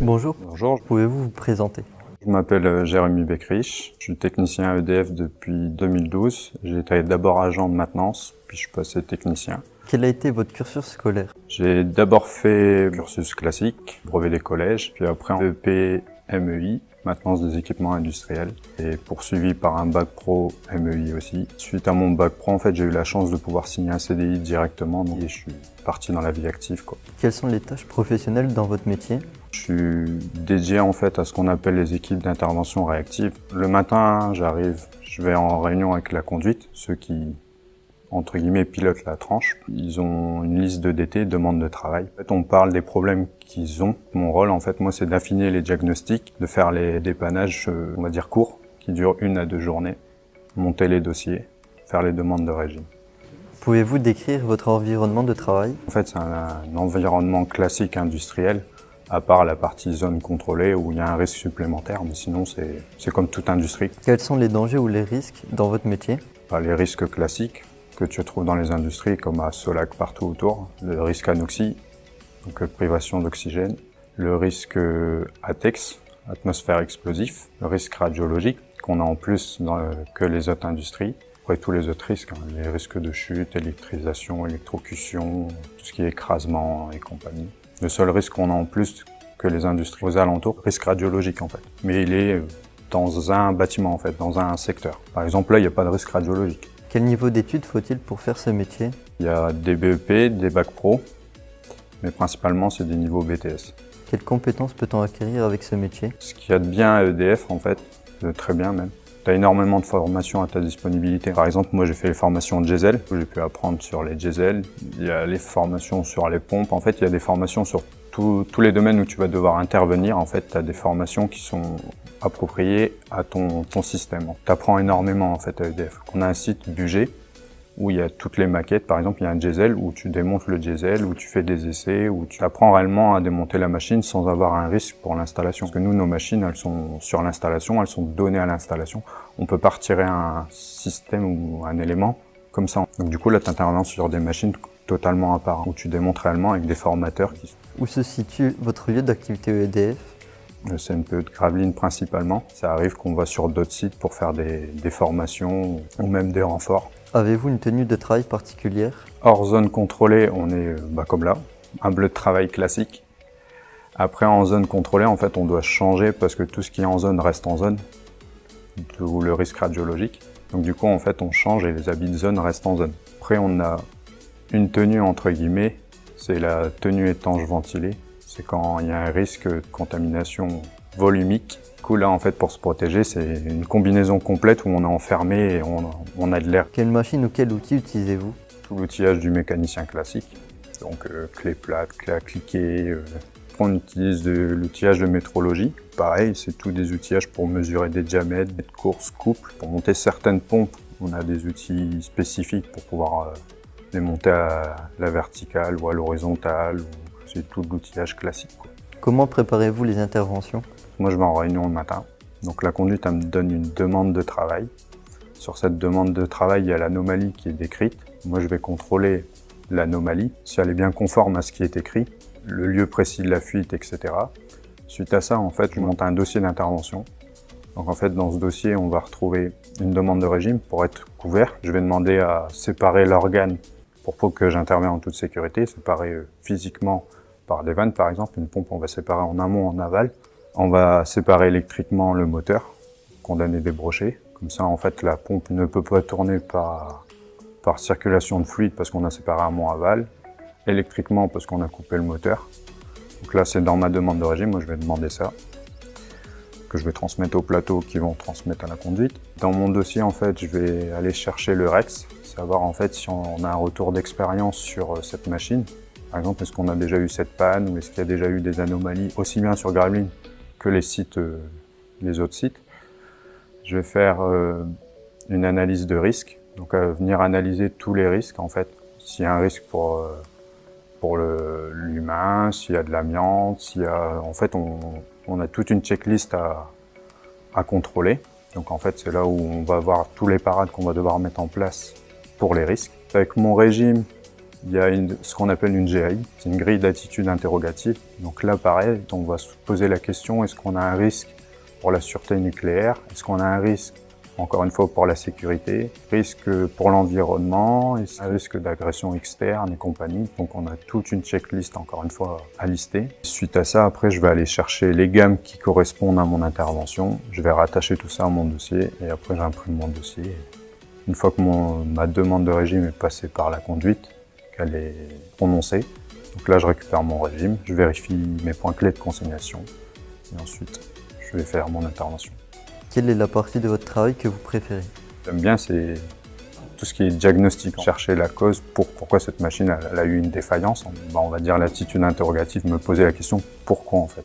Bonjour, Bonjour, pouvez-vous vous présenter? je m'appelle Jérémy Beckrich, je suis technicien à EDF depuis 2012. J'ai été d'abord agent de maintenance, puis je suis passé technicien. Quel a été votre cursus scolaire? J'ai d'abord fait cursus classique, brevet des collèges, puis après un EP MEI, maintenance des équipements industriels, et poursuivi par un bac pro MEI aussi. Suite à mon bac pro, en fait, j'ai eu la chance de pouvoir signer un CDI directement, et je suis parti dans la vie active, quoi. Quelles sont les tâches professionnelles dans votre métier? Je suis dédié en fait à ce qu'on appelle les équipes d'intervention réactive. Le matin, je vais en réunion avec la conduite, ceux qui, entre guillemets, pilotent la tranche. Ils ont une liste de DT, demande de travail. En fait, on parle des problèmes qu'ils ont. Mon rôle, en fait, moi, c'est d'affiner les diagnostics, de faire les dépannages, on va dire courts, qui durent 1 à 2 journées, monter les dossiers, faire les demandes de régime. Pouvez-vous décrire votre environnement de travail? En fait, c'est un environnement classique industriel, à part la partie zone contrôlée où il y a un risque supplémentaire, mais sinon c'est comme toute industrie. Quels sont les dangers ou les risques dans votre métier? Les risques classiques que tu trouves dans les industries comme à Solac partout autour, le risque anoxie, donc privation d'oxygène, le risque ATEX, atmosphère explosif, le risque radiologique qu'on a en plus que les autres industries. Après tous les autres risques, les risques de chute, électrisation, électrocution, tout ce qui est écrasement et compagnie. Le seul risque qu'on a en plus que les industries aux alentours, risque radiologique en fait. Mais il est dans un bâtiment en fait, dans un secteur. Par exemple là, il n'y a pas de risque radiologique. Quel niveau d'études faut-il pour faire ce métier? Il y a des BEP, des bacs pro, mais principalement c'est des niveaux BTS. Quelles compétences peut-on acquérir avec ce métier? Ce qu'il y a de bien à EDF en fait, de très bien même, tu as énormément de formations à ta disponibilité. Par exemple, moi j'ai fait les formations de diesel, où j'ai pu apprendre sur les diesels. Il y a les formations sur les pompes. En fait, il y a des formations sur tous les domaines où tu vas devoir intervenir. En fait, tu as des formations qui sont appropriées à ton système. Tu apprends énormément en fait à EDF. On a un site budget où il y a toutes les maquettes. Par exemple, il y a un diesel où tu démontes le diesel, où tu fais des essais, où tu apprends réellement à démonter la machine sans avoir un risque pour l'installation. Parce que nous, nos machines, elles sont sur l'installation, elles sont données à l'installation. On peut pas retirer un système ou un élément comme ça. Donc du coup, là, tu interviens sur des machines totalement à part, où tu démontes réellement avec des formateurs qui sont... Où se situe votre lieu d'activité EDF? Le CNPE de Gravelines principalement. Ça arrive qu'on va sur d'autres sites pour faire des formations ou même des renforts. Avez-vous une tenue de travail particulière? Hors zone contrôlée, on est comme là, un bleu de travail classique. Après, en zone contrôlée, en fait, on doit changer parce que tout ce qui est en zone reste en zone, d'où le risque radiologique. Donc du coup, en fait, on change et les habits de zone restent en zone. Après, on a une tenue entre guillemets, c'est la tenue étanche ventilée. C'est quand il y a un risque de contamination volumique. Du coup, là, en fait, pour se protéger, c'est une combinaison complète où on est enfermé et on a de l'air. Quelle machine ou quel outil utilisez-vous? Tout l'outillage du mécanicien classique. Donc, clé plate, clé à cliquer. On utilise l'outillage de métrologie. Pareil, c'est tous des outillages pour mesurer des diamètres, des courses, couples. Pour monter certaines pompes, on a des outils spécifiques pour pouvoir les monter à la verticale ou à l'horizontale. C'est tout l'outillage classique, quoi. Comment préparez-vous les interventions? Moi, je vais en réunion le matin. Donc la conduite, elle me donne une demande de travail. Sur cette demande de travail, il y a l'anomalie qui est décrite. Moi, je vais contrôler l'anomalie, si elle est bien conforme à ce qui est écrit, le lieu précis de la fuite, etc. Suite à ça, en fait, je monte un dossier d'intervention. Donc en fait, dans ce dossier, on va retrouver une demande de régime pour être couvert. Je vais demander à séparer l'organe pour que j'intervienne en toute sécurité, séparer physiquement par des vannes, par exemple. Une pompe, on va séparer en amont, en aval. On va séparer électriquement le moteur, condamner des brochets. Comme ça, en fait, la pompe ne peut pas tourner par circulation de fluide parce qu'on a séparé amont-aval. Électriquement, parce qu'on a coupé le moteur. Donc là, c'est dans ma demande de régime. Moi, je vais demander ça, que je vais transmettre au plateau, qui vont transmettre à la conduite. Dans mon dossier, en fait, je vais aller chercher le REX, savoir en fait si on a un retour d'expérience sur cette machine. Par exemple, est-ce qu'on a déjà eu cette panne ou est-ce qu'il y a déjà eu des anomalies, aussi bien sur Gravelines que les autres sites. Je vais faire une analyse de risque, donc venir analyser tous les risques en fait. S'il y a un risque pour l'humain, s'il y a de l'amiante, s'il y a... En fait, on a toute une checklist à contrôler. Donc en fait, c'est là où on va voir tous les parades qu'on va devoir mettre en place pour les risques. Avec mon régime, Il y a ce qu'on appelle une GAI, c'est une grille d'attitude interrogative. Donc là, pareil, on va se poser la question, est-ce qu'on a un risque pour la sûreté nucléaire? Est-ce qu'on a un risque, encore une fois, pour la sécurité? Risque pour l'environnement? Un risque d'agression externe et compagnie? Donc on a toute une checklist, encore une fois, à lister. Suite à ça, après, je vais aller chercher les gammes qui correspondent à mon intervention. Je vais rattacher tout ça à mon dossier et après, j'imprime mon dossier. Une fois que ma demande de régime est passée par la conduite, qu'elle est prononcée, donc là je récupère mon régime, je vérifie mes points clés de consignation et ensuite je vais faire mon intervention. Quelle est la partie de votre travail que vous préférez? J'aime bien, c'est tout ce qui est diagnostic, chercher la cause pourquoi cette machine elle a eu une défaillance. On va dire l'attitude interrogative, me poser la question pourquoi en fait.